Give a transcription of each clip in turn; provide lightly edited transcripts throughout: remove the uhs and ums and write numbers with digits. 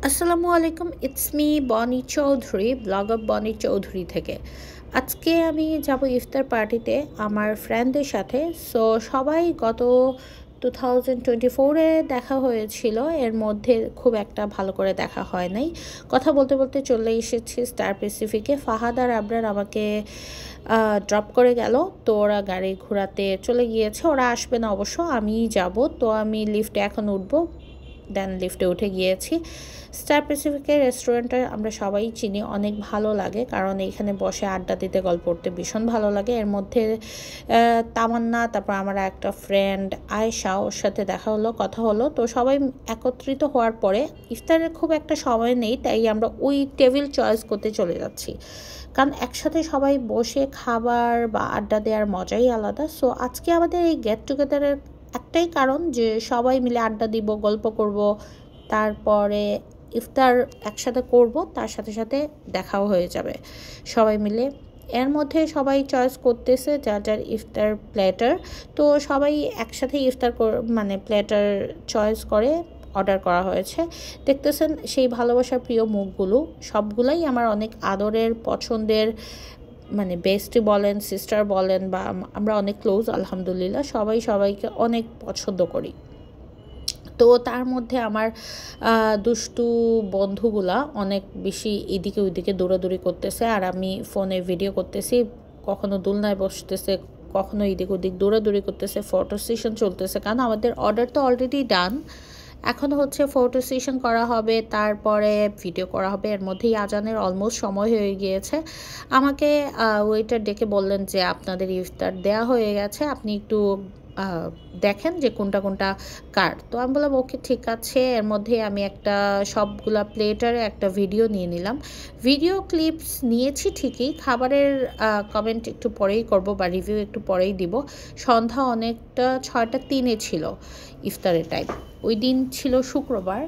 আসসালামু আলাইকুম, it's me বনি চৌধুরী, ব্লগার বনি চৌধুরী থেকে। আজকে আমি যাব ইফতার পার্টিতে আমার ফ্রেন্ডদের সাথে। সো সবাই গত 2024-এ দেখা হয়েছিল, এর মধ্যে খুব একটা ভালো করে দেখা হয় নাই। কথা বলতে বলতে চলে এসেছি স্টার প্যাসিফিকে। ফাহাদ আর আবরার আমাকে ড্রপ করে গেল, তো ওরা গাড়ি ঘোরাতে চলে গিয়েছে। ওরা আসবে না অবশ্য, আমিই যাব। তো আমি লিফটে এখন উঠবো, দেন লিফটে উঠে গিয়েছি। স্টার প্যাসিফিকের রেস্টুরেন্টটা আমরা সবাই চিনি, অনেক ভালো লাগে, কারণ এইখানে বসে আড্ডা দিতে গল্প করতে ভীষণ ভালো লাগে। এর মধ্যে তামান্না, তারপর আমার একটা ফ্রেন্ড আয়েশা, ওর সাথে দেখা হলো, কথা হলো। তো সবাই একত্রিত হওয়ার পরে ইফতারের খুব একটা সময় নেই, তাই আমরা ওই টেবিল চয়েস করতে চলে যাচ্ছি, কারণ একসাথে সবাই বসে খাবার বা আড্ডা দেওয়ার মজাই আলাদা। সো আজকে আমাদের এই গেট টুগেদারের একটাই কারণ যে সবাই মিলে আড্ডা দিব, গল্প করব, তারপরে ইফতার একসাথে করব, তার সাথে সাথে দেখাও হয়ে যাবে সবাই মিলে। এর মধ্যে সবাই চয়েস করতেছে যার যার ইফতার প্ল্যাটার। তো সবাই একসাথে ইফতার মানে প্ল্যাটার চয়েস করে অর্ডার করা হয়েছে। দেখতেছেন সেই ভালোবাসার প্রিয় মুখগুলো, সবগুলাই আমার অনেক আদরের, পছন্দের, মানে বেস্টি বলেন, সিস্টার বলেন, বা আমরা অনেক ক্লোজ আলহামদুলিল্লাহ। সবাই সবাইকে অনেক পছন্দ করি। তো তার মধ্যে আমার দুষ্টু বন্ধুগুলা অনেক বেশি এদিকে ওইদিকে দৌড়াদৌড়ি করতেছে, আর আমি ফোনে ভিডিও করতেছি। কখনো দোলনায় বসতেছে, কখনো এদিক ওদিক দৌড়াদৌড়ি করতেছে। ফটো সেশন চলতেছে, কারণ আমাদের অর্ডার তো অলরেডি ডান, এখন হচ্ছে ফটো সেশন করা হবে, তারপরে ভিডিও করা হবে। এর মধ্যেই আজানের অলমোস্ট সময় হয়ে গিয়েছে। আমাকে ওয়েটার ডেকে বললেন যে আপনাদের ইফতার দেয়া হয়ে গেছে, আপনি একটু দেখেন যে কোনটা কোনটা কার। তো আমি বললাম ওকে ঠিক আছে। এর মধ্যে আমি একটা সবগুলা প্লেটারে একটা ভিডিও নিয়ে নিলাম। ভিডিও ক্লিপস নিয়েছি ঠিকই, খাবারের কমেন্ট একটু পরেই করব বা রিভিউ একটু পরেই দিব। সন্ধ্যা অনেকটা 6:03 ছিল ইফতারের টাইম। ওই দিন ছিল শুক্রবার,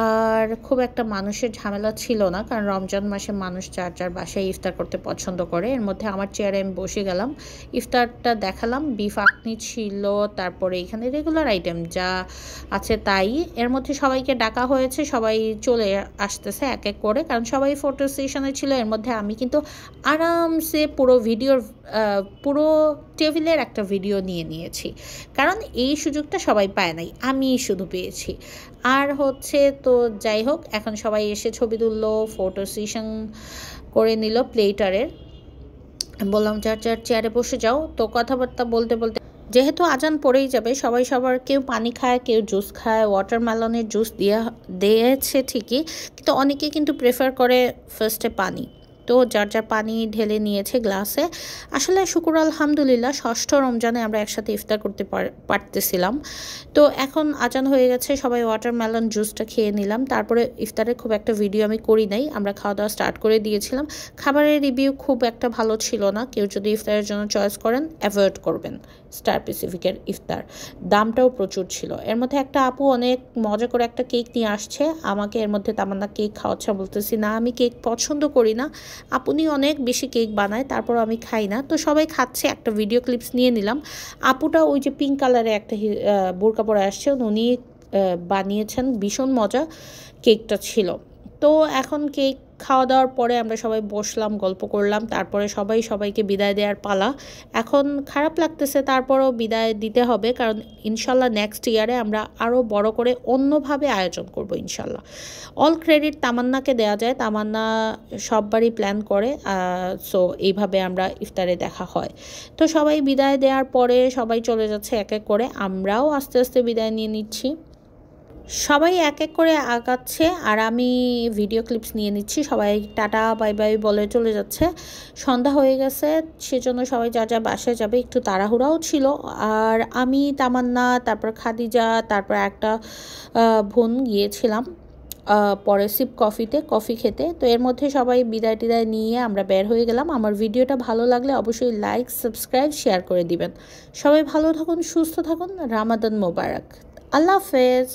আর খুব একটা মানুষের ঝামেলা ছিল না, কারণ রমজান মাসে মানুষ যার যার বাসায় ইফতার করতে পছন্দ করে। এর মধ্যে আমার চেয়ারে আমি বসে গেলাম, ইফতারটা দেখালাম। বিফ আখনি ছিল, তারপরে এখানে রেগুলার আইটেম যা আছে তাই। এর মধ্যে সবাইকে ডাকা হয়েছে, সবাই চলে আসতেছে এক এক করে, কারণ সবাই ফটো সেশনে ছিল। এর মধ্যে আমি কিন্তু আরামসে পুরো টেবিলের একটা ভিডিও নিয়ে নিয়েছি, কারণ এই সুযোগটা সবাই পায় নাই, আমি শুধু পেয়েছি। আর হচ্ছে তো যাই হোক, এখন সবাই এসে ছবি তুললো, ফটো সেশন করে নিল প্লেটারের। বললাম যার যার চেয়ারে বসে যাও। তো কথাবার্তা বলতে বলতে, যেহেতু আজান পড়েই যাবে, সবাই সবার কেউ পানি খায়, কেউ জুস খায়। ওয়াটারমেলনের জুস দিয়েছে ঠিকই, কিন্তু অনেকে কিন্তু প্রেফার করে ফার্স্টে পানি। তো যার যার পানি ঢেলে নিয়েছে গ্লাসে। আসলে শুকুর আলহামদুলিল্লাহ, ষষ্ঠ রমজানে আমরা একসাথে ইফতার করতে পারতেছিলাম। তো এখন আজান হয়ে গেছে, সবাই ওয়াটারমেলন জুসটা খেয়ে নিলাম। তারপরে ইফতারের খুব একটা ভিডিও আমি করি নাই, আমরা খাওয়া দাওয়া স্টার্ট করে দিয়েছিলাম। খাবারের রিভিউ খুব একটা ভালো ছিল না, কেউ যদি ইফতারের জন্য চয়েস করেন অ্যাভয়েড করবেন স্টার প্যাসিফিকের ইফতার। দামটাও প্রচুর ছিল। এর মধ্যে একটা আপু অনেক মজা করে একটা কেক নিয়ে আসছে আমাকে, এর মধ্যে তামান্না কেক খাওয়াচ্ছে, বলতেছি না আমি কেক পছন্দ করি না। আপনি অনেক বেশি কেক বানায়, তারপর আমি খাই না। তো সবাই খাচ্ছে, একটা ভিডিও ক্লিপস নিয়ে নিলাম। আপুটা ওই যে পিঙ্ক কালারে একটা বোরকা পরে আসছে, উনি বানিয়েছেন, ভীষণ মজা কেকটা ছিল। তো এখন কেক খাওয়া দাওয়ার পরে আমরা সবাই বসলাম, গল্প করলাম, তারপরে সবাই সবাইকে বিদায় দেওয়ার পালা। এখন খারাপ লাগতেছে, তারপরও বিদায় দিতে হবে, কারণ ইনশাল্লাহ নেক্সট ইয়ারে আমরা আরও বড় করে অন্যভাবে আয়োজন করব ইনশাল্লাহ। অল ক্রেডিট তামান্নাকে দেওয়া যায়, তামান্না সববারই প্ল্যান করে। সো এইভাবে আমরা ইফতারে দেখা হয়। তো সবাই বিদায় দেওয়ার পরে সবাই চলে যাচ্ছে এক এক করে, আমরাও আস্তে আস্তে বিদায় নিয়ে নিচ্ছি। সবাই এক এক করে আগাচ্ছে, আর আমি ভিডিও ক্লিপস নিয়ে নিচ্ছি। সবাই টাটা বাই বাই বলে চলে যাচ্ছে। সন্ধ্যা হয়ে গেছে, সেজন্য সবাই যা যা বাসায় যাবে, একটু তাড়াহুড়াও ছিল। আর আমি, তামান্না, তারপর খাদিজা, তারপর একটা বোন গিয়েছিলাম পরে সিপ কফি খেতে। তো এর মধ্যে সবাই বিদায় টিদায় নিয়ে আমরা বের হয়ে গেলাম। আমার ভিডিওটা ভালো লাগলে অবশ্যই লাইক, সাবস্ক্রাইব, শেয়ার করে দিবেন। সবাই ভালো থাকুন, সুস্থ থাকুন। রামাদান মোবারক। আল্লাহ হাফেজ।